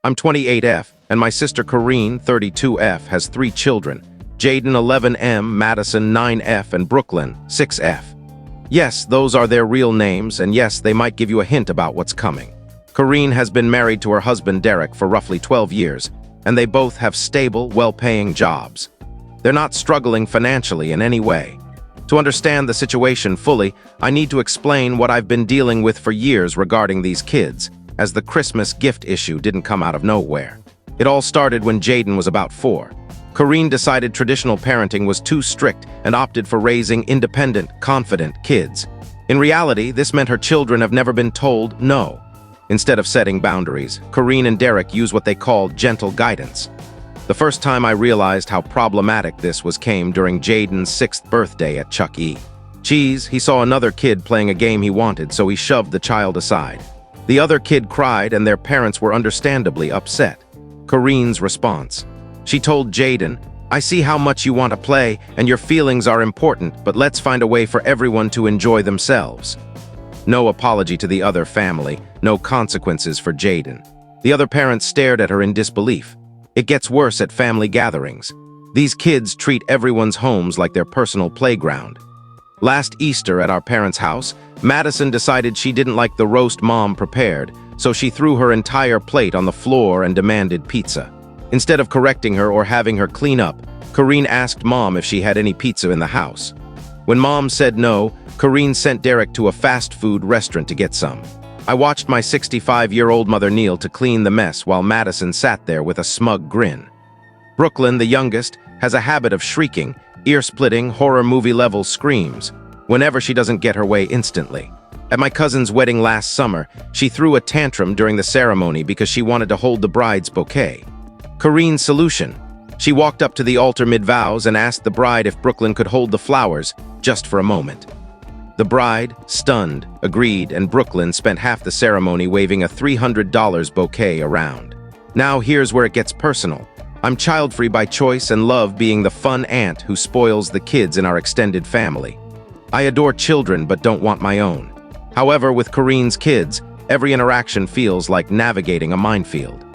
I'm 28F, and my sister Corrine, 32F, has 3 children, Jaden 11M, Madison 9F, and Brooklyn 6F. Yes, those are their real names, and yes, they might give you a hint about what's coming. Corrine has been married to her husband Derek for roughly 12 years, and they both have stable, well-paying jobs. They're not struggling financially in any way. To understand the situation fully, I need to explain what I've been dealing with for years regarding these kids, as the Christmas gift issue didn't come out of nowhere. It all started when Jaden was about 4. Corrine decided traditional parenting was too strict and opted for raising independent, confident kids. In reality, this meant her children have never been told no. Instead of setting boundaries, Corrine and Derek use what they call gentle guidance. The first time I realized how problematic this was came during Jaden's 6th birthday at Chuck E. Cheese. He saw another kid playing a game he wanted, so he shoved the child aside. The other kid cried, and their parents were understandably upset. Corrine's response. She told Jaden, "I see how much you want to play, and your feelings are important, but let's find a way for everyone to enjoy themselves." No apology to the other family, no consequences for Jaden. The other parents stared at her in disbelief. It gets worse at family gatherings. These kids treat everyone's homes like their personal playground. Last Easter at our parents' house, Madison decided she didn't like the roast Mom prepared, so she threw her entire plate on the floor and demanded pizza. Instead of correcting her or having her clean up, Corrine asked Mom if she had any pizza in the house. When Mom said no, Corrine sent Derek to a fast food restaurant to get some. I watched my 65-year-old mother kneel to clean the mess while Madison sat there with a smug grin. Brooklyn, the youngest, has a habit of shrieking, ear-splitting, horror movie-level screams whenever she doesn't get her way instantly. At my cousin's wedding last summer, she threw a tantrum during the ceremony because she wanted to hold the bride's bouquet. Corrine's solution. She walked up to the altar mid-vows and asked the bride if Brooklyn could hold the flowers, just for a moment. The bride, stunned, agreed, and Brooklyn spent half the ceremony waving a $300 bouquet around. Now here's where it gets personal. I'm child-free by choice and love being the fun aunt who spoils the kids in our extended family. I adore children but don't want my own. However, with Corrine's kids, every interaction feels like navigating a minefield.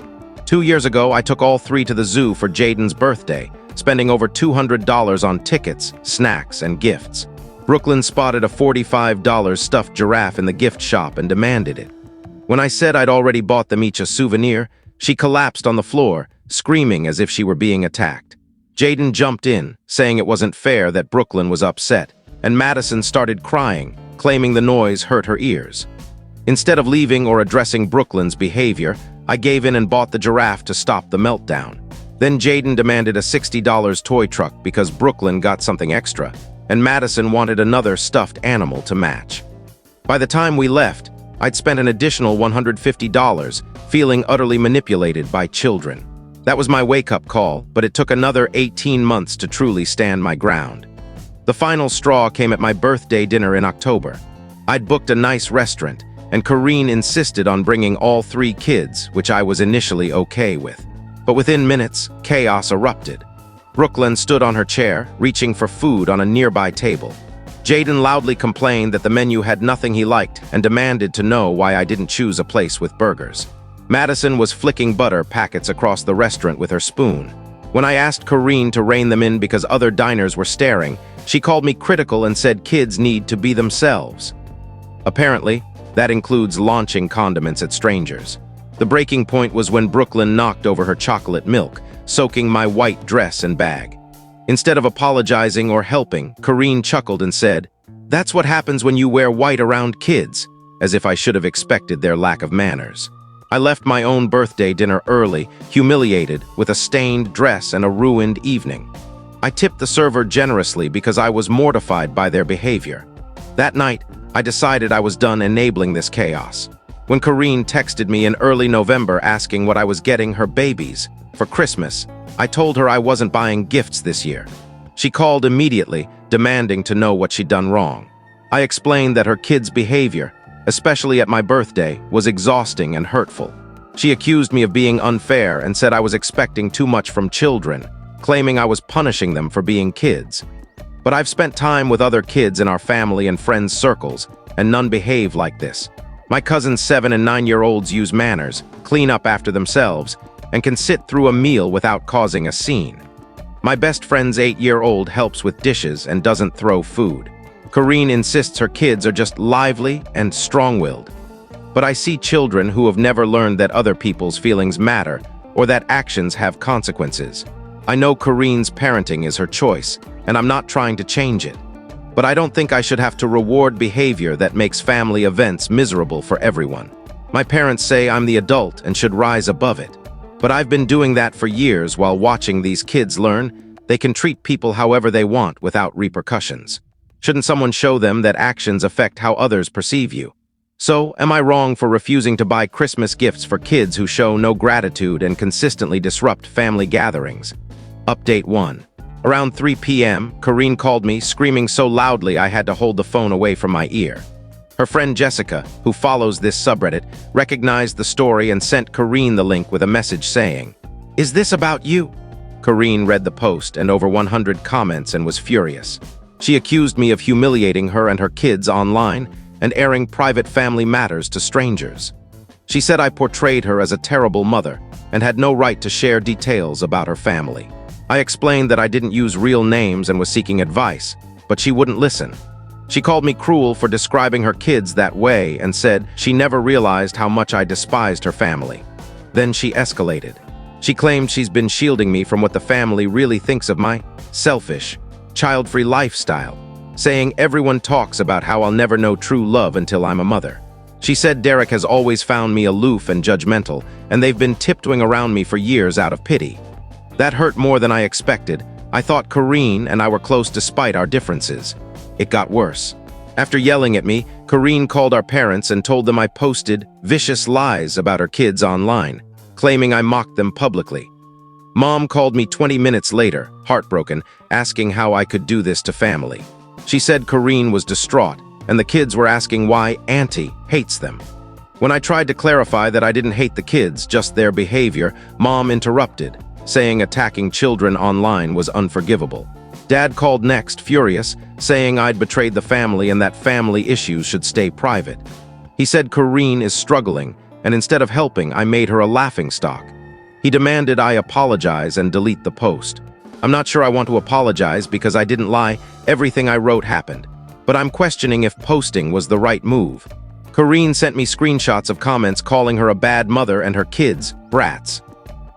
2 years ago, I took all 3 to the zoo for Jaden's birthday, spending over $200 on tickets, snacks, and gifts. Brooklyn spotted a $45 stuffed giraffe in the gift shop and demanded it. When I said I'd already bought them each a souvenir, she collapsed on the floor, screaming as if she were being attacked. Jaden jumped in, saying it wasn't fair that Brooklyn was upset, and Madison started crying, claiming the noise hurt her ears. Instead of leaving or addressing Brooklyn's behavior, I gave in and bought the giraffe to stop the meltdown. Then Jaden demanded a $60 toy truck because Brooklyn got something extra, and Madison wanted another stuffed animal to match. By the time we left, I'd spent an additional $150, feeling utterly manipulated by children. That was my wake-up call, but it took another 18 months to truly stand my ground. The final straw came at my birthday dinner in October. I'd booked a nice restaurant, and Corrine insisted on bringing all 3 kids, which I was initially okay with. But within minutes, chaos erupted. Brooklyn stood on her chair, reaching for food on a nearby table. Jaden loudly complained that the menu had nothing he liked and demanded to know why I didn't choose a place with burgers. Madison was flicking butter packets across the restaurant with her spoon. When I asked Corrine to rein them in because other diners were staring, she called me critical and said kids need to be themselves. Apparently, that includes launching condiments at strangers. The breaking point was when Brooklyn knocked over her chocolate milk, soaking my white dress and bag. Instead of apologizing or helping, Corrine chuckled and said, "That's what happens when you wear white around kids," as if I should have expected their lack of manners. I left my own birthday dinner early, humiliated, with a stained dress and a ruined evening. I tipped the server generously because I was mortified by their behavior. That night, I decided I was done enabling this chaos. When Corrine texted me in early November asking what I was getting her babies for Christmas, I told her I wasn't buying gifts this year. She called immediately, demanding to know what she'd done wrong. I explained that her kids' behavior, especially at my birthday, was exhausting and hurtful. She accused me of being unfair and said I was expecting too much from children, claiming I was punishing them for being kids. But I've spent time with other kids in our family and friends' circles, and none behave like this. My cousin's 7 and 9-year-olds use manners, clean up after themselves, and can sit through a meal without causing a scene. My best friend's 8-year-old helps with dishes and doesn't throw food. Corrine insists her kids are just lively and strong-willed. But I see children who have never learned that other people's feelings matter or that actions have consequences. I know Corine's parenting is her choice, and I'm not trying to change it. But I don't think I should have to reward behavior that makes family events miserable for everyone. My parents say I'm the adult and should rise above it. But I've been doing that for years while watching these kids learn they can treat people however they want without repercussions. Shouldn't someone show them that actions affect how others perceive you? So, am I wrong for refusing to buy Christmas gifts for kids who show no gratitude and consistently disrupt family gatherings? Update 1. Around 3 p.m., Corrine called me, screaming so loudly I had to hold the phone away from my ear. Her friend Jessica, who follows this subreddit, recognized the story and sent Corrine the link with a message saying, "Is this about you?" Corrine read the post and over 100 comments and was furious. She accused me of humiliating her and her kids online and airing private family matters to strangers. She said I portrayed her as a terrible mother and had no right to share details about her family. I explained that I didn't use real names and was seeking advice, but she wouldn't listen. She called me cruel for describing her kids that way and said she never realized how much I despised her family. Then she escalated. She claimed she's been shielding me from what the family really thinks of my selfish, child-free lifestyle, saying everyone talks about how I'll never know true love until I'm a mother. She said Derek has always found me aloof and judgmental, and they've been tiptoeing around me for years out of pity. That hurt more than I expected. I thought Corrine and I were close despite our differences. It got worse. After yelling at me, Corrine called our parents and told them I posted vicious lies about her kids online, claiming I mocked them publicly. Mom called me 20 minutes later, heartbroken, asking how I could do this to family. She said Corrine was distraught, and the kids were asking why Auntie hates them. When I tried to clarify that I didn't hate the kids, just their behavior, Mom interrupted, saying attacking children online was unforgivable. Dad called next, furious, saying I'd betrayed the family and that family issues should stay private. He said Corrine is struggling, and instead of helping, I made her a laughingstock. He demanded I apologize and delete the post. I'm not sure I want to apologize because I didn't lie, everything I wrote happened. But I'm questioning if posting was the right move. Corrine sent me screenshots of comments calling her a bad mother and her kids brats.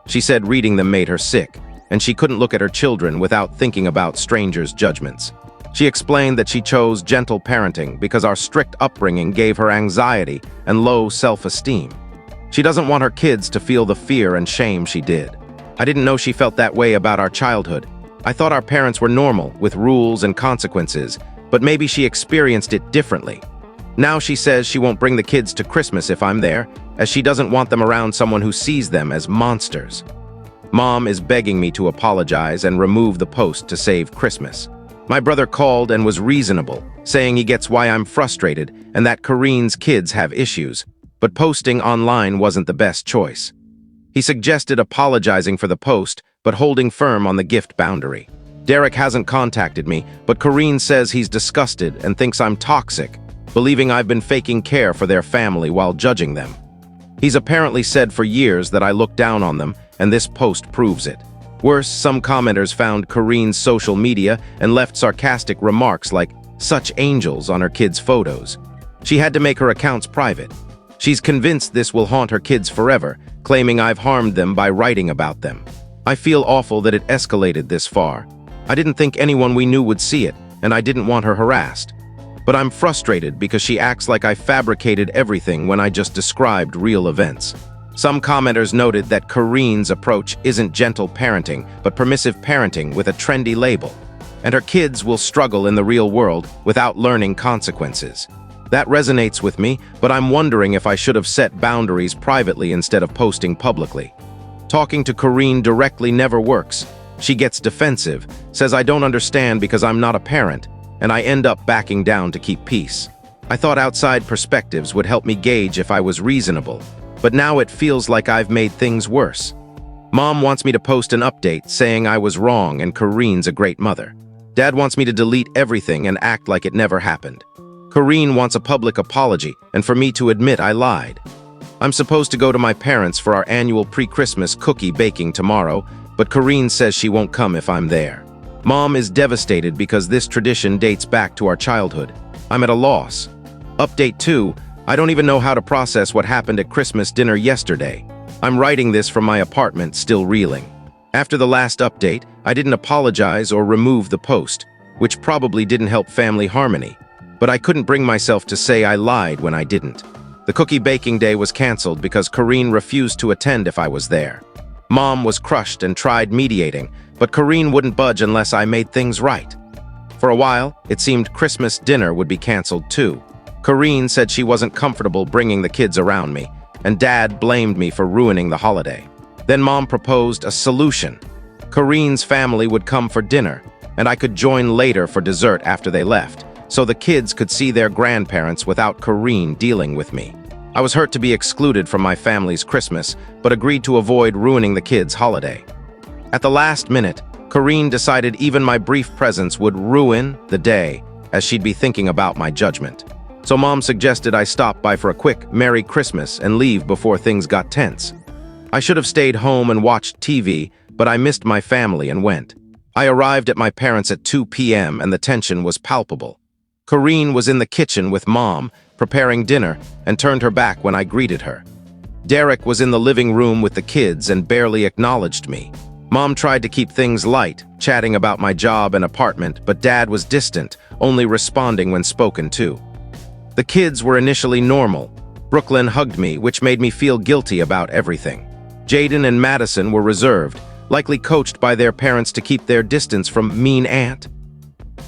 She said reading them made her sick, and she couldn't look at her children without thinking about strangers' judgments. She explained that she chose gentle parenting because our strict upbringing gave her anxiety and low self-esteem. She doesn't want her kids to feel the fear and shame she did. I didn't know she felt that way about our childhood. I thought our parents were normal, with rules and consequences, but maybe she experienced it differently. Now she says she won't bring the kids to Christmas if I'm there, as she doesn't want them around someone who sees them as monsters. Mom is begging me to apologize and remove the post to save Christmas. My brother called and was reasonable, saying he gets why I'm frustrated and that Corine's kids have issues, but posting online wasn't the best choice. He suggested apologizing for the post, but holding firm on the gift boundary. Derek hasn't contacted me, but Corrine says he's disgusted and thinks I'm toxic, believing I've been faking care for their family while judging them. He's apparently said for years that I look down on them, and this post proves it. Worse, some commenters found Corine's social media and left sarcastic remarks like, "Such angels" on her kids' photos. She had to make her accounts private. She's convinced this will haunt her kids forever, claiming I've harmed them by writing about them. I feel awful that it escalated this far. I didn't think anyone we knew would see it, and I didn't want her harassed. But I'm frustrated because she acts like I fabricated everything when I just described real events. Some commenters noted that Corine's approach isn't gentle parenting, but permissive parenting with a trendy label, and her kids will struggle in the real world without learning consequences. That resonates with me, but I'm wondering if I should have set boundaries privately instead of posting publicly. Talking to Corrine directly never works. She gets defensive, says I don't understand because I'm not a parent, and I end up backing down to keep peace. I thought outside perspectives would help me gauge if I was reasonable, but now it feels like I've made things worse. Mom wants me to post an update saying I was wrong and Corine's a great mother. Dad wants me to delete everything and act like it never happened. Corrine wants a public apology and for me to admit I lied. I'm supposed to go to my parents for our annual pre-Christmas cookie baking tomorrow, but Corrine says she won't come if I'm there. Mom is devastated because this tradition dates back to our childhood. I'm at a loss. Update 2. I don't even know how to process what happened at Christmas dinner yesterday. I'm writing this from my apartment, still reeling. After the last update, I didn't apologize or remove the post, which probably didn't help family harmony. But I couldn't bring myself to say I lied when I didn't. The cookie baking day was canceled because Corrine refused to attend if I was there. Mom was crushed and tried mediating, but Corrine wouldn't budge unless I made things right. For a while, it seemed Christmas dinner would be canceled too. Corrine said she wasn't comfortable bringing the kids around me, and Dad blamed me for ruining the holiday. Then Mom proposed a solution. Corrine's family would come for dinner, and I could join later for dessert after they left, so the kids could see their grandparents without Corrine dealing with me. I was hurt to be excluded from my family's Christmas, but agreed to avoid ruining the kids' holiday. At the last minute, Corrine decided even my brief presence would ruin the day, as she'd be thinking about my judgment. So Mom suggested I stop by for a quick Merry Christmas and leave before things got tense. I should have stayed home and watched TV, but I missed my family and went. I arrived at my parents at 2 p.m. and the tension was palpable. Corrine was in the kitchen with Mom, preparing dinner, and turned her back when I greeted her. Derek was in the living room with the kids and barely acknowledged me. Mom tried to keep things light, chatting about my job and apartment, but Dad was distant, only responding when spoken to. The kids were initially normal. Brooklyn hugged me, which made me feel guilty about everything. Jaden and Madison were reserved, likely coached by their parents to keep their distance from mean aunt.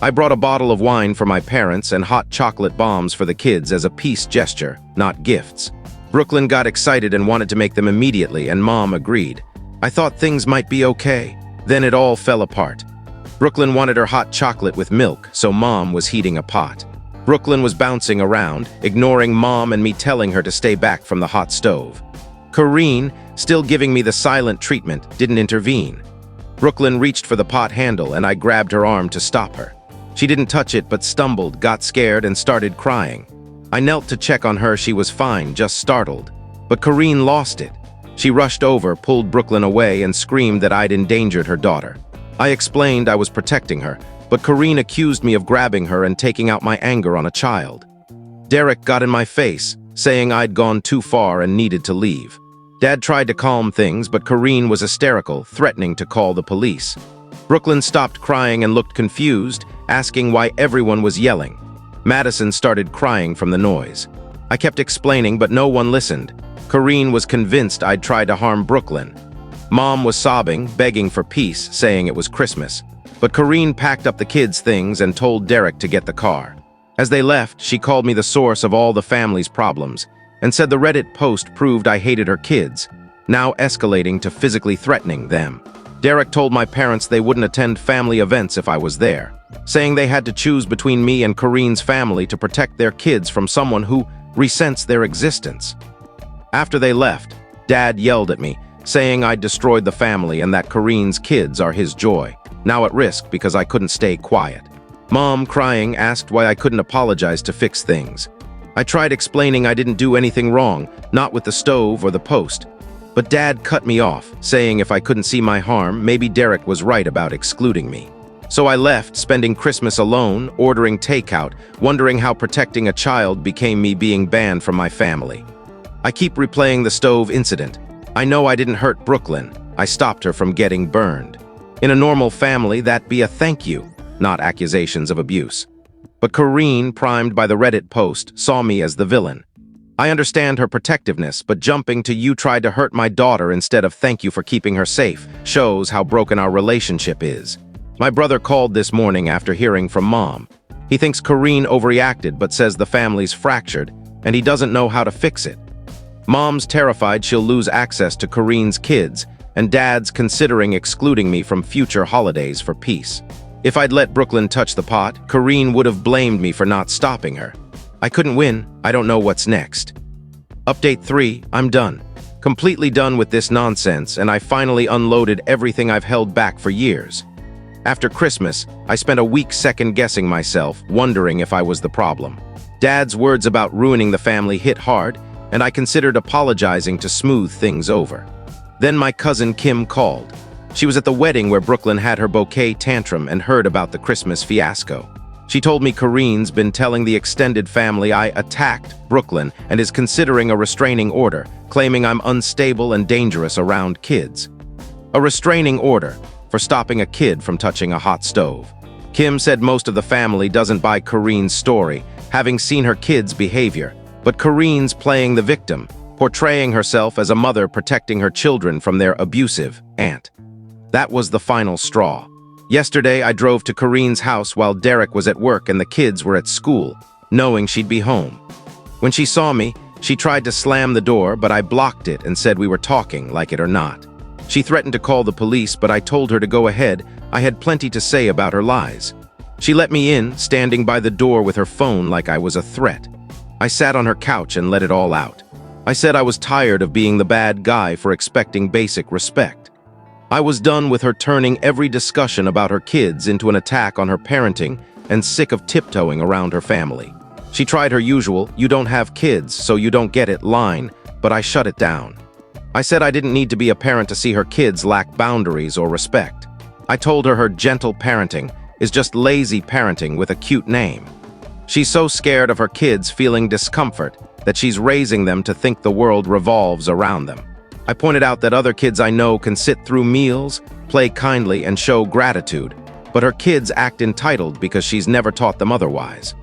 I brought a bottle of wine for my parents and hot chocolate bombs for the kids as a peace gesture, not gifts. Brooklyn got excited and wanted to make them immediately, and Mom agreed. I thought things might be okay. Then it all fell apart. Brooklyn wanted her hot chocolate with milk, so Mom was heating a pot. Brooklyn was bouncing around, ignoring Mom and me telling her to stay back from the hot stove. Corrine, still giving me the silent treatment, didn't intervene. Brooklyn reached for the pot handle and I grabbed her arm to stop her. She didn't touch it but stumbled, got scared, and started crying. I knelt to check on her. She was fine, just startled. But Corrine lost it. She rushed over, pulled Brooklyn away, and screamed that I'd endangered her daughter. I explained I was protecting her, but Corrine accused me of grabbing her and taking out my anger on a child. Derek got in my face, saying I'd gone too far and needed to leave. Dad tried to calm things, but Corrine was hysterical, threatening to call the police. Brooklyn stopped crying and looked confused, asking why everyone was yelling. Madison started crying from the noise. I kept explaining, but no one listened. Corrine was convinced I'd tried to harm Brooklyn. Mom was sobbing, begging for peace, saying it was Christmas. But Corrine packed up the kids' things and told Derek to get the car. As they left, she called me the source of all the family's problems and said the Reddit post proved I hated her kids, now escalating to physically threatening them. Derek told my parents they wouldn't attend family events if I was there, saying they had to choose between me and Corrine's family to protect their kids from someone who resents their existence. After they left, Dad yelled at me, saying I'd destroyed the family and that Corrine's kids are his joy, now at risk because I couldn't stay quiet. Mom, crying, asked why I couldn't apologize to fix things. I tried explaining I didn't do anything wrong, not with the stove or the post. But Dad cut me off, saying if I couldn't see my harm, maybe Derek was right about excluding me. So I left, spending Christmas alone, ordering takeout, wondering how protecting a child became me being banned from my family. I keep replaying the stove incident. I know I didn't hurt Brooklyn. I stopped her from getting burned. In a normal family, that'd be a thank you, not accusations of abuse. But Corrine, primed by the Reddit post, saw me as the villain. I understand her protectiveness, but jumping to "you tried to hurt my daughter" instead of "thank you for keeping her safe" shows how broken our relationship is. My brother called this morning after hearing from Mom. He thinks Corrine overreacted but says the family's fractured and he doesn't know how to fix it. Mom's terrified she'll lose access to Corrine's kids, and Dad's considering excluding me from future holidays for peace. If I'd let Brooklyn touch the pot, Corrine would have blamed me for not stopping her. I couldn't win. I don't know what's next. Update 3, I'm done. Completely done with this nonsense, and I finally unloaded everything I've held back for years. After Christmas, I spent a week second-guessing myself, wondering if I was the problem. Dad's words about ruining the family hit hard, and I considered apologizing to smooth things over. Then my cousin Kim called. She was at the wedding where Brooklyn had her bouquet tantrum and heard about the Christmas fiasco. She told me Kareen's been telling the extended family I attacked Brooklyn and is considering a restraining order, claiming I'm unstable and dangerous around kids. A restraining order for stopping a kid from touching a hot stove. Kim said most of the family doesn't buy Kareen's story, having seen her kids' behavior, but Kareen's playing the victim, portraying herself as a mother protecting her children from their abusive aunt. That was the final straw. Yesterday, I drove to Kareen's house while Derek was at work and the kids were at school, knowing she'd be home. When she saw me, she tried to slam the door, but I blocked it and said we were talking, like it or not. She threatened to call the police, but I told her to go ahead. I had plenty to say about her lies. She let me in, standing by the door with her phone like I was a threat. I sat on her couch and let it all out. I said I was tired of being the bad guy for expecting basic respect. I was done with her turning every discussion about her kids into an attack on her parenting and sick of tiptoeing around her family. She tried her usual, "You don't have kids, so you don't get it" line, but I shut it down. I said I didn't need to be a parent to see her kids lack boundaries or respect. I told her gentle parenting is just lazy parenting with a cute name. She's so scared of her kids feeling discomfort that she's raising them to think the world revolves around them. I pointed out that other kids I know can sit through meals, play kindly, and show gratitude, but her kids act entitled because she's never taught them otherwise.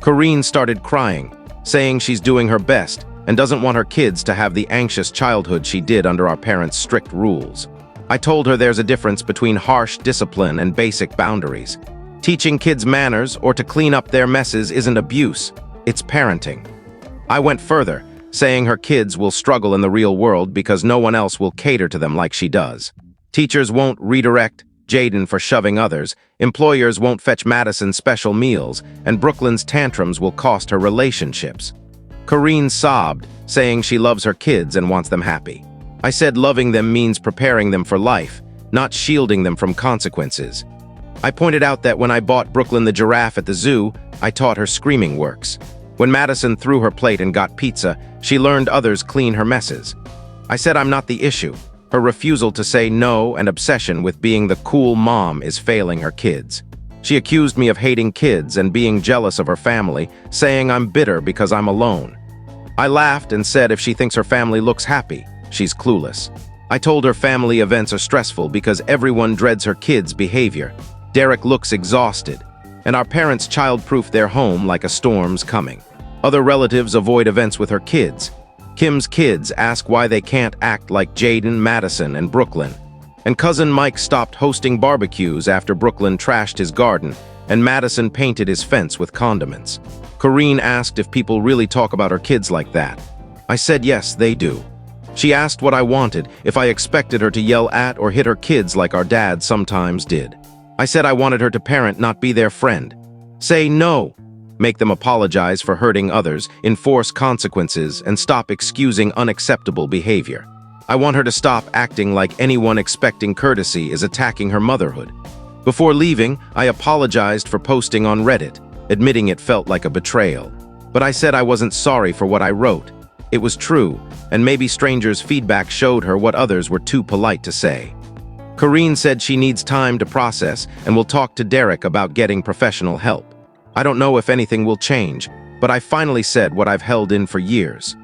Kareen started crying, saying she's doing her best and doesn't want her kids to have the anxious childhood she did under our parents' strict rules. I told her there's a difference between harsh discipline and basic boundaries. Teaching kids manners or to clean up their messes isn't abuse, it's parenting. I went further, saying her kids will struggle in the real world because no one else will cater to them like she does. Teachers won't redirect Jaden for shoving others, employers won't fetch Madison special meals, and Brooklyn's tantrums will cost her relationships. Kareen sobbed, saying she loves her kids and wants them happy. I said loving them means preparing them for life, not shielding them from consequences. I pointed out that when I bought Brooklyn the giraffe at the zoo, I taught her screaming works. When Madison threw her plate and got pizza, she learned others clean her messes. I said I'm not the issue. Her refusal to say no and obsession with being the cool mom is failing her kids. She accused me of hating kids and being jealous of her family, saying I'm bitter because I'm alone. I laughed and said if she thinks her family looks happy, she's clueless. I told her family events are stressful because everyone dreads her kids' behavior. Derek looks exhausted, and our parents child-proof their home like a storm's coming. Other relatives avoid events with her kids. Kim's kids ask why they can't act like Jaden, Madison, and Brooklyn. And cousin Mike stopped hosting barbecues after Brooklyn trashed his garden, and Madison painted his fence with condiments. Kareen asked if people really talk about her kids like that. I said yes, they do. She asked what I wanted, if I expected her to yell at or hit her kids like our dad sometimes did. I said I wanted her to parent, not be their friend. Say no. Make them apologize for hurting others, enforce consequences, and stop excusing unacceptable behavior. I want her to stop acting like anyone expecting courtesy is attacking her motherhood. Before leaving, I apologized for posting on Reddit, admitting it felt like a betrayal. But I said I wasn't sorry for what I wrote. It was true, and maybe strangers' feedback showed her what others were too polite to say. Kareen said she needs time to process and will talk to Derek about getting professional help. I don't know if anything will change, but I finally said what I've held in for years.